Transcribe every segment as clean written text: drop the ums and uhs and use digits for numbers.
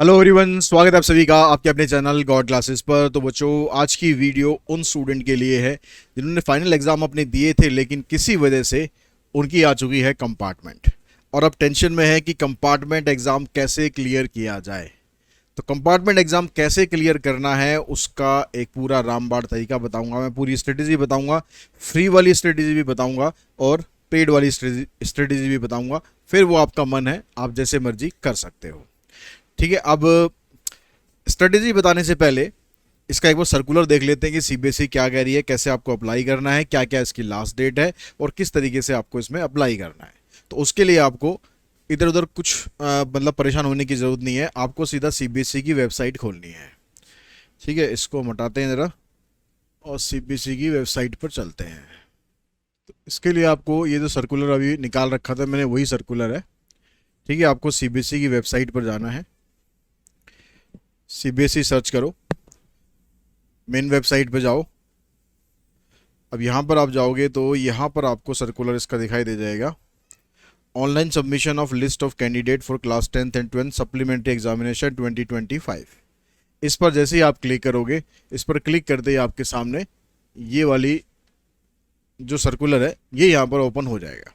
Hello everyone, स्वागत है आप सभी का आपके अपने चैनल गॉड क्लासेस पर। तो बच्चों, आज की वीडियो उन स्टूडेंट के लिए है जिन्होंने फाइनल एग्जाम अपने दिए थे, लेकिन किसी वजह से उनकी आ चुकी है कंपार्टमेंट और अब टेंशन में है कि कंपार्टमेंट एग्ज़ाम कैसे क्लियर किया जाए। तो कंपार्टमेंट एग्ज़ाम कैसे क्लियर करना है उसका एक पूरा रामबाण तरीका बताऊंगा मैं, पूरी स्ट्रेटेजी बताऊंगा, फ्री वाली स्ट्रेटेजी भी बताऊंगा और पेड वाली स्ट्रेटेजी भी बताऊंगा। फिर वो आपका मन है, आप जैसे मर्जी कर सकते हो। ठीक है, अब स्ट्रेटेजी बताने से पहले इसका एक बार सर्कुलर देख लेते हैं कि सीबीएसई क्या कह रही है, कैसे आपको अप्लाई करना है, क्या क्या इसकी लास्ट डेट है और किस तरीके से आपको इसमें अप्लाई करना है। तो उसके लिए आपको इधर उधर कुछ मतलब परेशान होने की ज़रूरत नहीं है, आपको सीधा सीबीएसई की वेबसाइट खोलनी है। ठीक है, इसको हम हटाते हैं ज़रा और सीबीएसई की वेबसाइट पर चलते हैं। तो इसके लिए आपको ये जो सर्कुलर अभी निकाल रखा था मैंने, वही सर्कुलर है। ठीक है, आपको सीबीएसई की वेबसाइट पर जाना है, सीबीएसई सर्च करो, मेन वेबसाइट पे जाओ। अब यहाँ पर आप जाओगे तो यहाँ पर आपको सर्कुलर इसका दिखाई दे जाएगा, online submission of list of candidate for class 10th and 12th supplementary examination 2025। इस पर जैसे ही आप क्लिक करोगे, इस पर क्लिक करते ही आपके सामने ये वाली जो सर्कुलर है ये यहाँ पर ओपन हो जाएगा।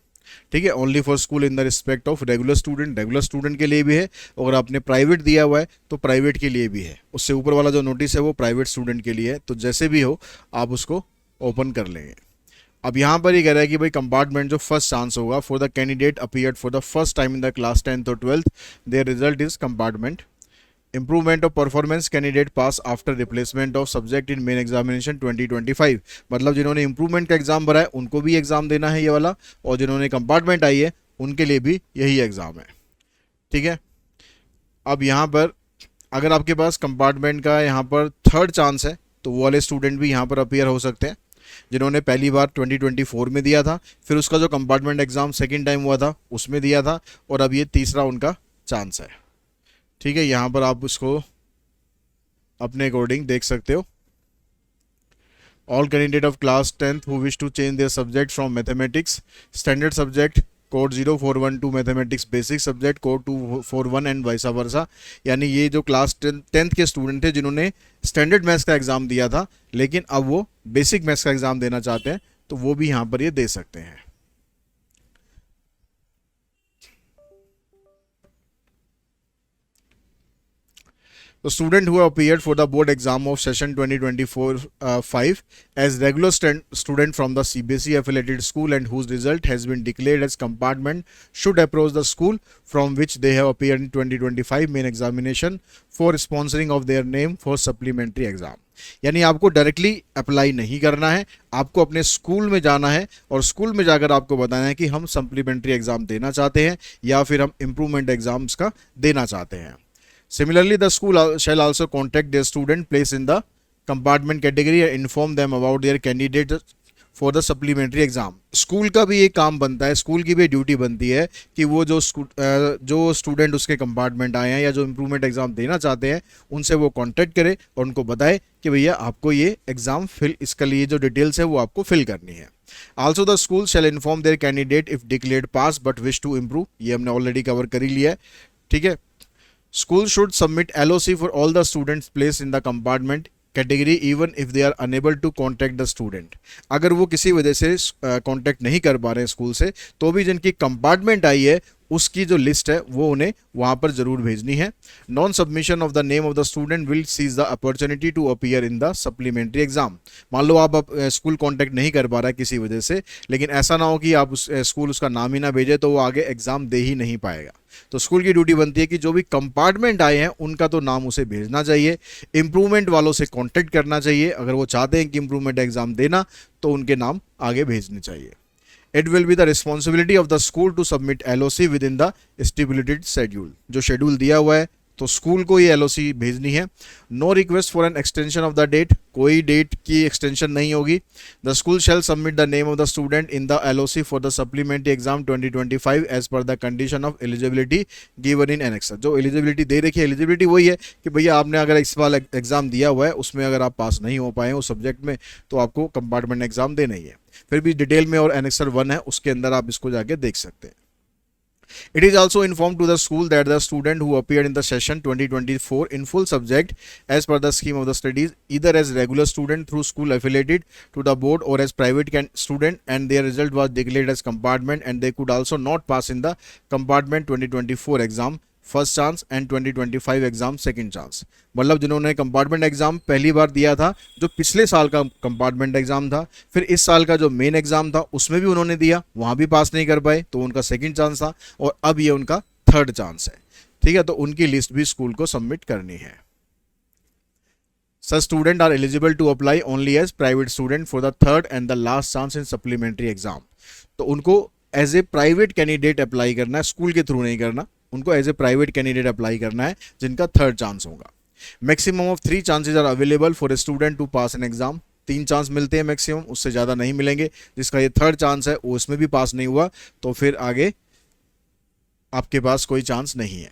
ठीक है, only for school in the respect of regular student, regular student के लिए भी है, और आपने प्राइवेट दिया हुआ है तो प्राइवेट के लिए भी है। उससे ऊपर वाला जो नोटिस है वो प्राइवेट स्टूडेंट के लिए है। तो जैसे भी हो आप उसको ओपन कर लेंगे। अब यहाँ पर ये कह रहा है कि भाई कंपार्टमेंट जो फर्स्ट चांस होगा for the candidate appeared for the first time in the class 10th और 12th, there result is compartment. Improvement of performance candidate pass after replacement of subject in main examination 2025। मतलब जिन्होंने improvement का exam भरा है उनको भी exam देना है ये वाला, और जिन्होंने कंपार्टमेंट आई है उनके लिए भी यही एग्जाम है। ठीक है, अब यहाँ पर अगर आपके पास कंपार्टमेंट का यहाँ पर थर्ड चांस है तो वो वाले स्टूडेंट भी यहाँ पर अपीयर हो सकते हैं जिन्होंने पहली बार 2024 में दिया था, फिर उसका जो कंपार्टमेंट एग्जाम सेकेंड टाइम हुआ था उसमें दिया था, और अब ये तीसरा उनका चांस है। ठीक है, यहाँ पर आप उसको अपने अकॉर्डिंग देख सकते हो। All candidate of class 10th who wish to change their subject from mathematics standard subject code 0412 to mathematics basic subject code 241 and vice versa. यानी ये जो क्लास 10th के स्टूडेंट थे जिन्होंने स्टैंडर्ड मैथ्स का एग्ज़ाम दिया था लेकिन अब वो बेसिक मैथ्स का एग्ज़ाम देना चाहते हैं तो वो भी यहाँ पर ये दे सकते हैं। The student who appeared for the board exam of session 2024-5 as regular student from the CBSE affiliated school and whose result has been declared as compartment should approach the school from which they have appeared in 2025 main examination for sponsoring of their name for supplementary exam। यानी आपको directly apply नहीं करना है, आपको अपने school में जाना है और स्कूल में जाकर आपको बताना है कि हम सप्लीमेंट्री एग्जाम देना चाहते हैं या फिर हम इम्प्रूवमेंट एग्जाम्स का देना चाहते हैं। Similarly, the school shall also contact their student placed in the compartment category and inform them about their candidate for the supplementary exam। School का भी एक काम बनता है, स्कूल की भी ड्यूटी बनती है कि वो जो स्टूडेंट उसके कंपार्टमेंट आए हैं या जो इम्प्रूवमेंट एग्जाम देना चाहते हैं उनसे वो कांटेक्ट करे और उनको बताए कि भैया आपको ये एग्जाम फिल, इसके लिए जो डिटेल्स है वो आपको फिल करनी है। Also the school shall inform their candidate if declared pass but wish to improve, ये हमने ऑलरेडी कवर कर ही लिया है। ठीक है, School should submit LOC for all the students placed in the compartment category even if they are unable to contact the student। अगर वो किसी वजह से कांटेक्ट नहीं कर पा रहे हैं स्कूल से तो भी जिनकी कंपार्टमेंट आई है उसकी जो लिस्ट है वो उन्हें वहाँ पर ज़रूर भेजनी है। Non submission of the name of the student will cease the opportunity to appear in the supplementary exam. मान लो आप स्कूल कांटेक्ट नहीं कर पा रहा है किसी वजह से, लेकिन ऐसा ना हो कि आप स्कूल उसका नाम ही ना भेजे तो वो आगे एग्ज़ाम दे ही नहीं पाएगा। तो स्कूल की ड्यूटी बनती है कि जो भी कंपार्टमेंट आए हैं उनका तो नाम उसे भेजना चाहिए, इम्प्रूवमेंट वालों से कांटेक्ट करना चाहिए, अगर वो चाहते हैं कि इम्प्रूवमेंट एग्जाम देना तो उनके नाम आगे भेजने चाहिए। It will be the responsibility of the school to submit LOC within the stipulated schedule। जो शेड्यूल दिया हुआ है तो स्कूल को ये LOC भेजनी है। No request for an extension of the date, कोई डेट की एक्सटेंशन नहीं होगी। The school shall submit the name of the student in the LOC for the supplementary exam 2025 as per the condition of eligibility given in annexure. जो eligibility दे रखी है, eligibility वही है कि भैया आपने अगर इस बार एग्जाम दिया हुआ है उसमें अगर आप पास नहीं हो पाए उस सब्जेक्ट में तो आपको कंपार्टमेंट एग्जाम देना ही है। फिर भी डिटेल में और एनेक्सर 1 है उसके अंदर आप इसको जाके देख सकते हैं। It is also informed to the school that the student who appeared in the session 2024 in full subject as per the scheme of the studies, either as regular student through school affiliated to the board or as private student, and their result was declared as compartment, and they could also not pass in the compartment 2024 exam first chance and 2025 exam second chance. मतलब जिन्होंने compartment exam पहली बार दिया था, जो पिछले साल का compartment exam था, फिर इस साल का जो मेन एग्जाम था उसमें भी उन्होंने दिया, वहां भी पास नहीं कर पाए, तो उनका सेकंड चांस था, और अब ये उनका थर्ड चांस है। ठीक है, तो उनकी लिस्ट भी स्कूल को सबमिट करनी है। Such students are eligible to apply only as private student for the third and the last chance in supplementary exam। तो उनको as a private candidate apply करना है, स्कूल के थ्रू नहीं करना, उनको as a private candidate apply करना है जिनका थर्ड चांस होगा। Maximum of 3 chances are available for a student to pass an exam. 3 chance मिलते हैं मैक्सिमम, उससे ज़्यादा नहीं मिलेंगे। जिसका ये थर्ड चांस है वो इसमें भी पास नहीं हुआ तो फिर आगे आपके पास कोई चांस नहीं है।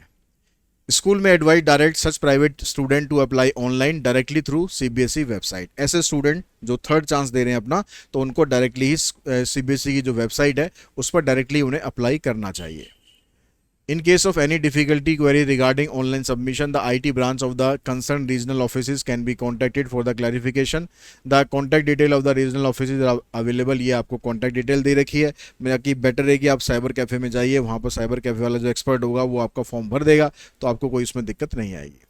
स्कूल में advise direct such private student to apply online directly through CBSE website. ऐसे स्टूडेंट जो थर्ड चांस दे रहे हैं अपना, तो उनको डायरेक्टली ही सीबीएसई की जो वेबसाइट है उस पर डायरेक्टली उन्हें अप्लाई करना चाहिए। In case of any difficulty query regarding online submission, the IT branch of the concerned regional offices can be contacted for the clarification. The contact detail of the regional offices are available। ये आपको contact detail दे रखी है। मेरा कि better है कि आप cyber cafe में जाइए, वहाँ पर साइबर कैफ़े वाला जो एक्सपर्ट होगा वो आपका फॉर्म भर देगा, तो आपको कोई इसमें दिक्कत नहीं आएगी।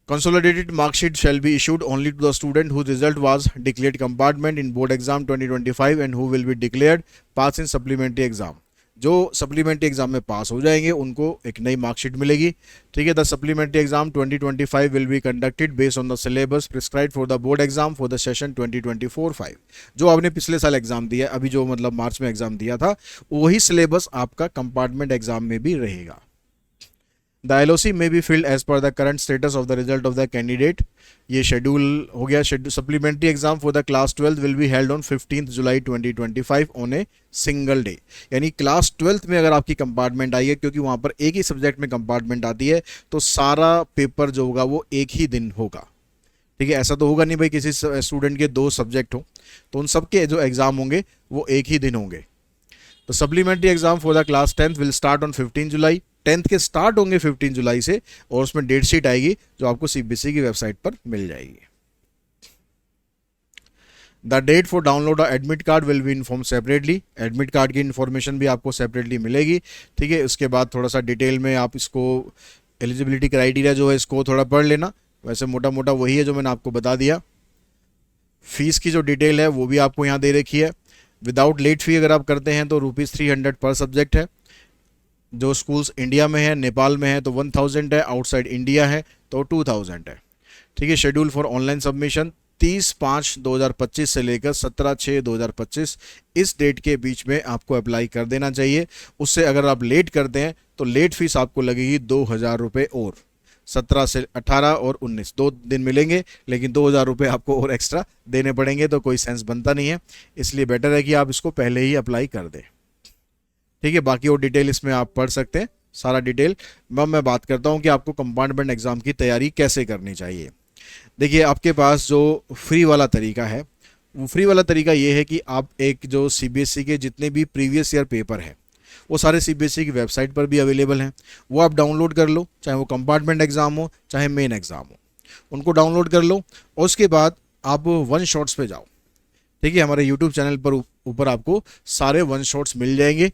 Consolidated mark sheet shall be issued only to the student whose result was declared compartment in board exam 2025 and who will be declared pass in supplementary exam। जो सप्लीमेंट्री एग्जाम में पास हो जाएंगे उनको एक नई मार्कशीट मिलेगी। ठीक है, the supplementary exam 2025 will be conducted based on the syllabus prescribed for the board exam for the session 2024-5। जो आपने पिछले साल एग्जाम दिया, अभी जो मतलब मार्च में एग्जाम दिया था, वही सिलेबस आपका कंपार्टमेंट एग्जाम में भी रहेगा। The LOC may be filled as per the current status of the result of the candidate। ये शेड्यूल हो गया। Supplementary exam for the class 12 will be held on 15 July 2025 on a single day. यानी class 12 में अगर आपकी compartment आई है, क्योंकि वहाँ पर एक ही सब्जेक्ट में कंपार्टमेंट आती है, तो सारा पेपर जो होगा वो एक ही दिन होगा। ठीक है, ऐसा तो होगा नहीं भाई किसी स्टूडेंट के 2 सब्जेक्ट हो, तो उन सबके जो एग्ज़ाम होंगे वो एक ही दिन होंगे। तो supplementary exam for the class 10 will start on 15 July. 10th के स्टार्ट होंगे 15 जुलाई से, और उसमें डेट शीट आएगी जो आपको सीबीएसई की वेबसाइट पर मिल जाएगी। The date for download admit card will be inform separately. Admit card की इन्फॉर्मेशन भी आपको सेपरेटली मिलेगी। ठीक है, उसके बाद थोड़ा सा डिटेल में आप इसको एलिजिबिलिटी क्राइटेरिया जो है इसको थोड़ा पढ़ लेना। वैसे मोटा मोटा वही है जो मैंने आपको बता दिया। फीस की जो डिटेल है वो भी आपको यहाँ दे रखी है। विदाउट लेट फी अगर आप करते हैं तो ₹300 पर सब्जेक्ट है। जो स्कूल्स इंडिया में है, नेपाल में है तो 1000 है, आउटसाइड इंडिया है तो 2000 है। ठीक है, शेड्यूल फॉर ऑनलाइन सबमिशन 30/5/2025 से लेकर 17/6/2025 इस डेट के बीच में आपको अप्लाई कर देना चाहिए। उससे अगर आप लेट करते हैं तो लेट फीस आपको लगेगी 2000 रुपये और 17 से 18 और 19 2 दिन मिलेंगे, लेकिन 2000 रुपये आपको और एक्स्ट्रा देने पड़ेंगे, तो कोई सेंस बनता नहीं है। इसलिए बेटर है कि आप इसको पहले ही अप्लाई कर दें। ठीक है, बाकी और डिटेल इसमें आप पढ़ सकते हैं, सारा डिटेल। मैं बात करता हूँ कि आपको कंपार्टमेंट एग्जाम की तैयारी कैसे करनी चाहिए। देखिए, आपके पास जो फ्री वाला तरीका है, वो फ्री वाला तरीका ये है कि आप एक जो सीबीएसई के जितने भी प्रीवियस ईयर पेपर हैं वो सारे सीबीएसई की वेबसाइट पर भी अवेलेबल हैं, वो आप डाउनलोड कर लो, चाहे वो कंपार्टमेंट एग्ज़ाम हो चाहे मेन एग्ज़ाम हो, उनको डाउनलोड कर लो और उसके बाद आप 1 शॉट्स पे जाओ। ठीक है, हमारे यूट्यूब चैनल पर ऊपर आपको सारे 1 शॉट्स मिल जाएंगे।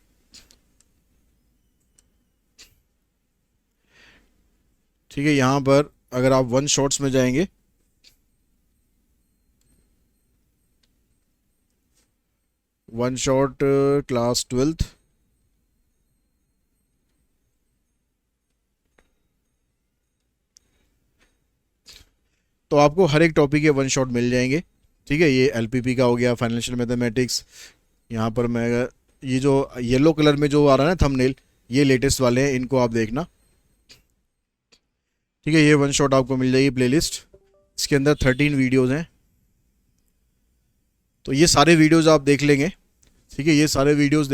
ठीक है, यहाँ पर अगर आप 1 शॉट्स में जाएंगे, वन शॉट क्लास 12th, तो आपको हर एक टॉपिक के 1 शॉट मिल जाएंगे। ठीक है, ये एलपीपी का हो गया, फाइनेंशियल मैथमेटिक्स। यहाँ पर मैं ये जो येलो कलर में जो आ रहा है ना थंबनेल, ये लेटेस्ट वाले हैं, इनको आप देखना। ठीक है, ये 1 शॉट आपको मिल जाएगी प्लेलिस्ट। इसके अंदर 13 वीडियोज़ हैं, तो ये सारे वीडियोज़ आप देख लेंगे। ठीक है, ये सारे वीडियोज़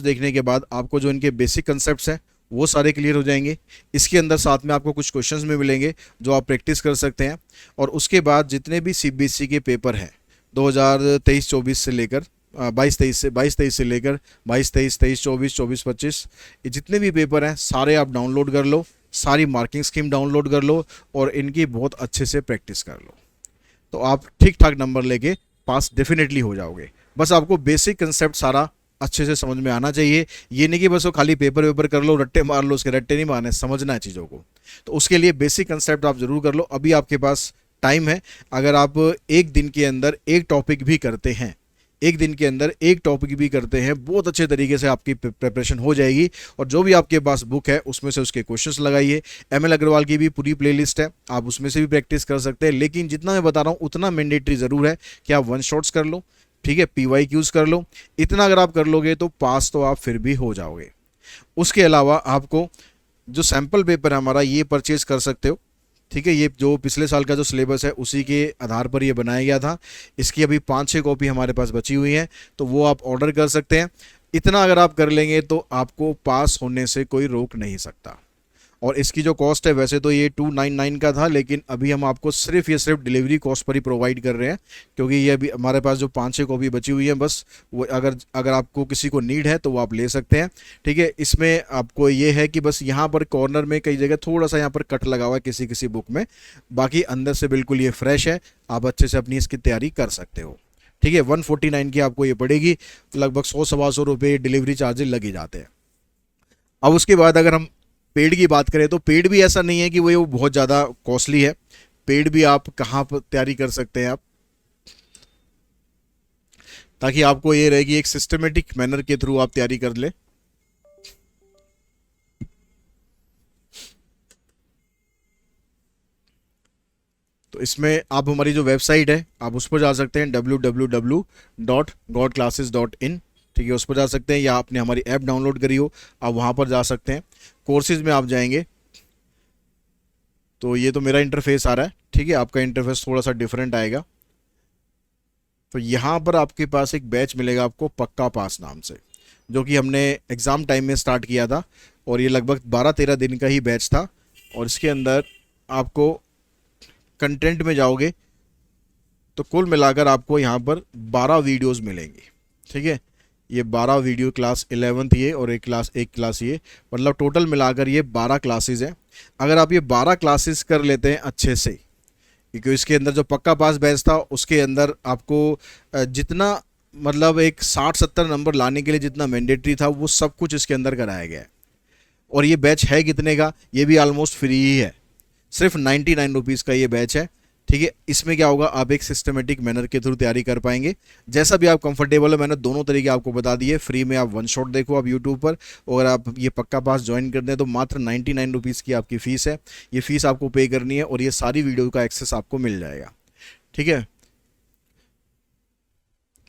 देखने के बाद आपको जो इनके बेसिक कंसेप्ट्स हैं वो सारे क्लियर हो जाएंगे। इसके अंदर साथ में आपको कुछ क्वेश्चंस में मिलेंगे जो आप प्रैक्टिस कर सकते हैं, और उसके बाद जितने भी सीबीएसई के पेपर हैं 2023-24 से लेकर 22-23 से लेकर 22-23, 23-24, 24-25, ये जितने भी पेपर हैं सारे आप डाउनलोड कर लो, सारी मार्किंग स्कीम डाउनलोड कर लो और इनकी बहुत अच्छे से प्रैक्टिस कर लो, तो आप ठीक ठाक नंबर लेके पास डेफिनेटली हो जाओगे। बस आपको बेसिक कंसेप्ट सारा अच्छे से समझ में आना चाहिए। ये नहीं कि बस वो खाली पेपर वेपर कर लो, रट्टे मार लो, उसके रट्टे नहीं मारने, समझना है चीज़ों को। तो उसके लिए बेसिक कंसेप्ट आप जरूर कर लो। अभी आपके पास टाइम है, अगर आप एक दिन के अंदर एक टॉपिक भी करते हैं, एक दिन के अंदर एक टॉपिक भी करते हैं, बहुत अच्छे तरीके से आपकी प्रिपरेशन हो जाएगी। और जो भी आपके पास बुक है उसमें से उसके क्वेश्चंस लगाइए। ML अग्रवाल की भी पूरी प्लेलिस्ट है, आप उसमें से भी प्रैक्टिस कर सकते हैं। लेकिन जितना मैं बता रहा हूँ उतना मैंडेटरी ज़रूर है कि आप वन शॉट्स कर लो, ठीक है, PYQs कर लो। इतना अगर आप कर लोगे तो पास तो आप फिर भी हो जाओगे। उसके अलावा आपको जो सैम्पल पेपर है हमारा, ये परचेज कर सकते हो, ठीक है। ये जो पिछले साल का जो सिलेबस है उसी के आधार पर ये बनाया गया था। इसकी अभी 5-6 कॉपी हमारे पास बची हुई हैं, तो वो आप ऑर्डर कर सकते हैं। इतना अगर आप कर लेंगे तो आपको पास होने से कोई रोक नहीं सकता। और इसकी जो कॉस्ट है, वैसे तो ये 299 का था, लेकिन अभी हम आपको सिर्फ ये सिर्फ डिलीवरी कॉस्ट पर ही प्रोवाइड कर रहे हैं, क्योंकि ये अभी हमारे पास जो 5-6 कॉपी बची हुई है बस, वो अगर अगर आपको किसी को नीड है तो वो आप ले सकते हैं, ठीक है। इसमें आपको ये है कि बस यहाँ पर कॉर्नर में कई जगह थोड़ा सा यहाँ पर कट लगा हुआ है किसी किसी बुक में, बाकी अंदर से बिल्कुल ये फ्रेश है, आप अच्छे से अपनी इसकी तैयारी कर सकते हो, ठीक है। 149 की आपको ये पड़ेगी, लगभग 100-125 रुपये डिलीवरी चार्जेस लग जाते हैं। अब उसके बाद अगर हम पेड की बात करें तो पेड भी ऐसा नहीं है कि वो बहुत ज़्यादा कॉस्टली है। पेड भी आप कहाँ पर तैयारी कर सकते हैं आप, ताकि आपको ये रहेगी एक सिस्टमेटिक मैनर के थ्रू आप तैयारी कर ले। तो इसमें आप हमारी जो वेबसाइट है आप उस पर जा सकते हैं, www.godclasses.in, ठीक है, उस पर जा सकते हैं, या आपने हमारी ऐप डाउनलोड करी हो आप वहाँ पर जा सकते हैं। कोर्सेज में आप जाएंगे तो ये तो मेरा इंटरफेस आ रहा है, ठीक है, आपका इंटरफेस थोड़ा सा डिफरेंट आएगा। तो यहाँ पर आपके पास एक बैच मिलेगा आपको पक्का पास नाम से, जो कि हमने एग्ज़ाम टाइम में स्टार्ट किया था, और ये लगभग 12-13 दिन का ही बैच था। और इसके अंदर आपको कंटेंट में जाओगे तो कुल मिलाकर आपको यहाँ पर 12 वीडियोस मिलेंगी, ठीक है। ये 12 वीडियो, क्लास 11th ये और एक क्लास ये, मतलब टोटल मिलाकर ये 12 क्लासेस हैं। अगर आप ये 12 क्लासेस कर लेते हैं अच्छे से, क्योंकि इसके अंदर जो पक्का पास बैच था उसके अंदर आपको जितना मतलब एक 60-70 नंबर लाने के लिए जितना मैंडेटरी था वो सब कुछ इसके अंदर कराया गया है। और ये बैच है कितने का, ये भी ऑलमोस्ट फ्री ही है, सिर्फ 99 रुपीज़ का ये बैच है, ठीक है। इसमें क्या होगा, आप एक सिस्टमेटिक मैनर के थ्रू तैयारी कर पाएंगे, जैसा भी आप कंफर्टेबल है। मैंने दोनों तरीके आपको बता दिए। फ्री में आप वन शॉट देखो आप यूट्यूब पर, और आप ये पक्का पास ज्वाइन कर दें तो मात्र 99 रुपीज़ की आपकी फ़ीस है। ये फ़ीस आपको पे करनी है और ये सारी वीडियो का एक्सेस आपको मिल जाएगा, ठीक है।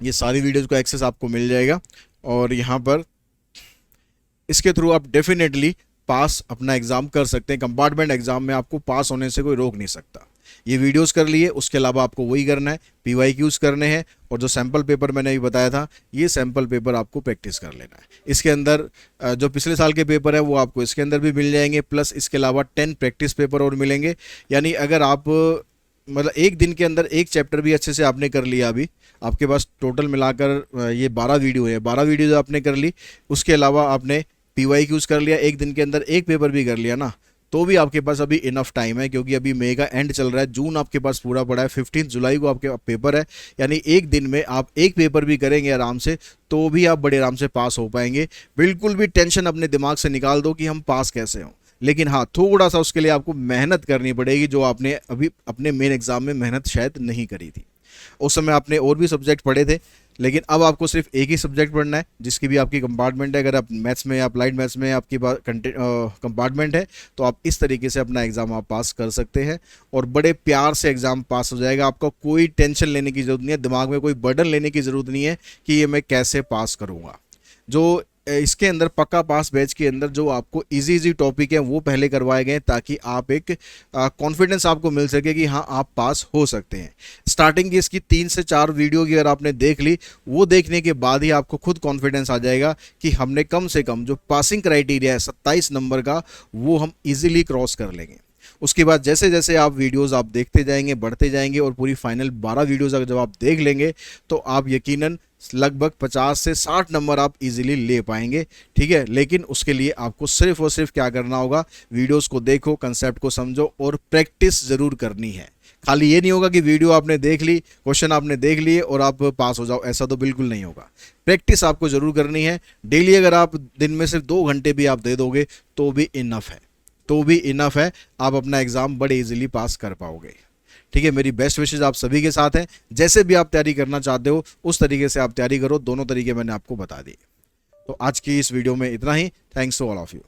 ये सारी वीडियोज़ का एक्सेस आपको मिल जाएगा, और यहाँ पर इसके थ्रू आप डेफिनेटली पास अपना एग्ज़ाम कर सकते हैं। कंपार्टमेंट एग्ज़ाम में आपको पास होने से कोई रोक नहीं सकता। ये वीडियोस कर लिए, उसके अलावा आपको वही करना है, PYQs करने हैं, और जो सैम्पल पेपर मैंने अभी बताया था ये सैम्पल पेपर आपको प्रैक्टिस कर लेना है। इसके अंदर जो पिछले साल के पेपर है वो आपको इसके अंदर भी मिल जाएंगे, प्लस इसके अलावा 10 प्रैक्टिस पेपर और मिलेंगे। यानी अगर आप मतलब एक दिन के अंदर एक चैप्टर भी अच्छे से आपने कर लिया, अभी आपके पास टोटल मिलाकर ये 12 वीडियो है, 12 वीडियो आपने कर ली, उसके अलावा आपने PYQs कर लिया, एक दिन के अंदर एक पेपर भी कर लिया ना, तो भी आपके पास अभी इनफ टाइम है, क्योंकि अभी मई का एंड चल रहा है, जून आपके पास पूरा पड़ा है, 15 जुलाई को आपके पेपर है। यानी एक दिन में आप एक पेपर भी करेंगे आराम से तो भी आप बड़े आराम से पास हो पाएंगे। बिल्कुल भी टेंशन अपने दिमाग से निकाल दो कि हम पास कैसे हों, लेकिन हाँ थोड़ा सा उसके लिए आपको मेहनत करनी पड़ेगी, जो आपने अभी अपने मेन एग्जाम में मेहनत शायद नहीं करी थी। उस समय आपने और भी सब्जेक्ट पढ़े थे, लेकिन अब आपको सिर्फ एक ही सब्जेक्ट पढ़ना है, जिसकी भी आपकी कंपार्टमेंट है। अगर आप मैथ्स में या अप्लाइड मैथ्स में आपकी कंपार्टमेंट है तो आप इस तरीके से अपना एग्ज़ाम आप पास कर सकते हैं, और बड़े प्यार से एग्ज़ाम पास हो जाएगा। आपका कोई टेंशन लेने की ज़रूरत नहीं है, दिमाग में कोई बर्डन लेने की ज़रूरत नहीं है कि ये मैं कैसे पास करूँगा। जो इसके अंदर पक्का पास बैच के अंदर जो आपको इजी टॉपिक है वो पहले करवाए गए, ताकि आप एक कॉन्फिडेंस आपको मिल सके कि हाँ आप पास हो सकते हैं। स्टार्टिंग की इसकी 3 से 4 वीडियो की अगर आपने देख ली, वो देखने के बाद ही आपको खुद कॉन्फिडेंस आ जाएगा कि हमने कम से कम जो पासिंग क्राइटेरिया है 27 नंबर का, वो हम ईजिली क्रॉस कर लेंगे। उसके बाद जैसे जैसे आप वीडियोस आप देखते जाएंगे, बढ़ते जाएंगे और पूरी फाइनल 12 वीडियोस अगर जब आप देख लेंगे तो आप यकीनन लगभग 50 से 60 नंबर आप इजीली ले पाएंगे। ठीक है, लेकिन उसके लिए आपको सिर्फ और सिर्फ क्या करना होगा, वीडियोस को देखो, कंसेप्ट को समझो और प्रैक्टिस ज़रूर करनी है। खाली ये नहीं होगा कि वीडियो आपने देख ली, क्वेश्चन आपने देख लिए और आप पास हो जाओ, ऐसा तो बिल्कुल नहीं होगा। प्रैक्टिस आपको ज़रूर करनी है। डेली अगर आप दिन में सिर्फ 2 घंटे भी आप दे दोगे तो भी इनफ है, तो भी इनफ है, आप अपना एग्ज़ाम बड़े इजीली पास कर पाओगे। ठीक है, मेरी बेस्ट विशेज आप सभी के साथ हैं। जैसे भी आप तैयारी करना चाहते हो उस तरीके से आप तैयारी करो, दोनों तरीके मैंने आपको बता दिए। तो आज की इस वीडियो में इतना ही। Thanks to all of you.